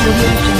Audio Jungle.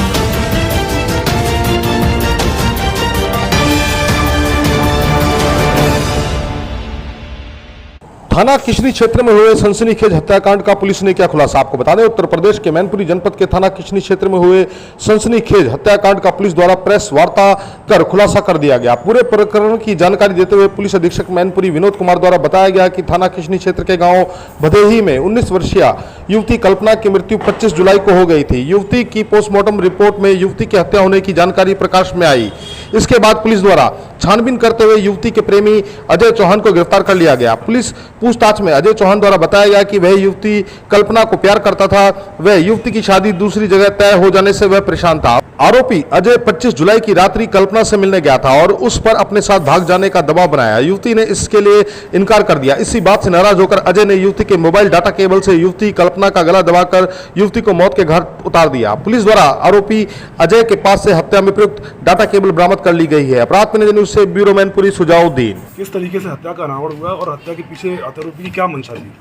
थाना किशनी क्षेत्र में हुए सनसनीखेज हत्याकांड का पुलिस ने किया खुलासा। आपको बता दें, उत्तर प्रदेश के मैनपुरी जनपद के थाना किशनी क्षेत्र में हुए सनसनीखेज हत्याकांड का पुलिस द्वारा प्रेस वार्ता कर खुलासा कर दिया गया। पूरे प्रकरण की जानकारी देते हुए पुलिस अधीक्षक मैनपुरी विनोद कुमार द्वारा बताया गया कि थाना किशनी क्षेत्र के गांव भदेही में 19 वर्षीय युवती कल्पना की मृत्यु 25 जुलाई को हो गई थी। युवती की पोस्टमार्टम रिपोर्ट में युवती की हत्या होने की जानकारी प्रकाश में आई। इसके बाद पुलिस द्वारा छानबीन करते हुए युवती के प्रेमी अजय चौहान को गिरफ्तार कर लिया गया। पुलिस पूछताछ में अजय चौहान द्वारा बताया गया कि वह युवती कल्पना को प्यार करता था। वह युवती की शादी दूसरी जगह तय हो जाने से वह परेशान था। आरोपी अजय 25 जुलाई की रात्रि कल्पना से मिलने गया था और उस पर अपने साथ भाग जाने का दबाव बनाया। युवती ने इसके लिए इनकार कर दिया। इसी बात से नाराज होकर अजय ने युवती के मोबाइल डाटा केबल से युवती कल्पना का गला दबाकर युवती को मौत के घाट उतार दिया। पुलिस द्वारा आरोपी अजय के पास से हत्या में प्रयुक्त डाटा केबल बरामद कर ली गई है। अपराध में न्यूज से ब्यूरो मैनपुरी सुजाउद्दीन। किस तरीके से हत्या का अनावरण हुआ और हत्या के पीछे आरोपी की क्या मंशा थी?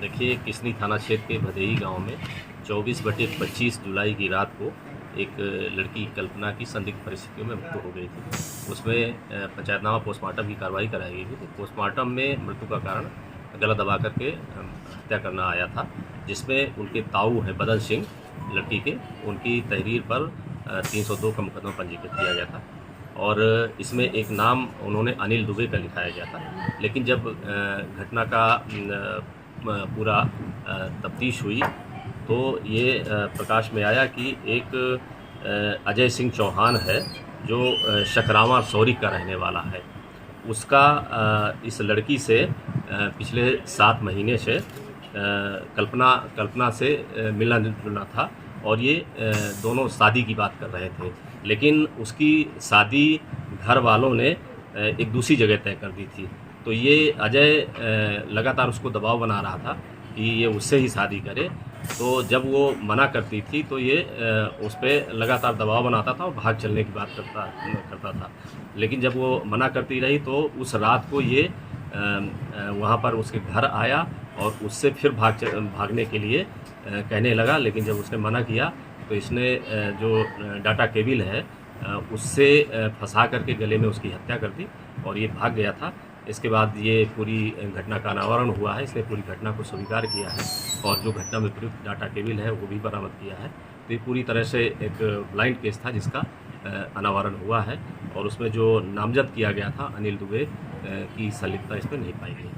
देखिए, किशनी थाना क्षेत्र के भदेही गांव में 24/25 जुलाई की रात को एक लड़की कल्पना की संदिग्ध परिस्थितियों में मृत्यु हो गई थी। उसमें पंचायतनामा पोस्टमार्टम की कार्रवाई कराई गई थी। तो पोस्टमार्टम में मृत्यु का कारण गला दबा करके हत्या करना आया था, जिसमें उनके ताऊ हैं बदन सिंह लड़की के, उनकी तहरीर पर 302 का मुकदमा पंजीकृत किया गया था और इसमें एक नाम उन्होंने अनिल दुबे का लिखाया गया था। लेकिन जब घटना का पूरा तफ्तीश हुई तो ये प्रकाश में आया कि एक अजय सिंह चौहान है जो शकरावा सौरी का रहने वाला है। उसका इस लड़की से पिछले 7 महीने से कल्पना से मिलना जुलना था और ये दोनों शादी की बात कर रहे थे। लेकिन उसकी शादी घर वालों ने एक दूसरी जगह तय कर दी थी। तो ये अजय लगातार उसको दबाव बना रहा था कि ये उससे ही शादी करे। तो जब वो मना करती थी तो ये उस पर लगातार दबाव बनाता था और भाग चलने की बात करता था। लेकिन जब वो मना करती रही तो उस रात को ये वहाँ पर उसके घर आया और उससे फिर भागने के लिए कहने लगा। लेकिन जब उसने मना किया तो इसने जो डाटा केबल है उससे फंसा करके गले में उसकी हत्या कर दी और ये भाग गया था। इसके बाद ये पूरी घटना का अनावरण हुआ है। इसने पूरी घटना को स्वीकार किया है और जो घटना में प्रयुक्त डाटा केबल है वो भी बरामद किया है। तो ये पूरी तरह से एक ब्लाइंड केस था जिसका अनावरण हुआ है और उसमें जो नामजद किया गया था अनिल दुबे की संलिप्तता इसमें नहीं पाई गई।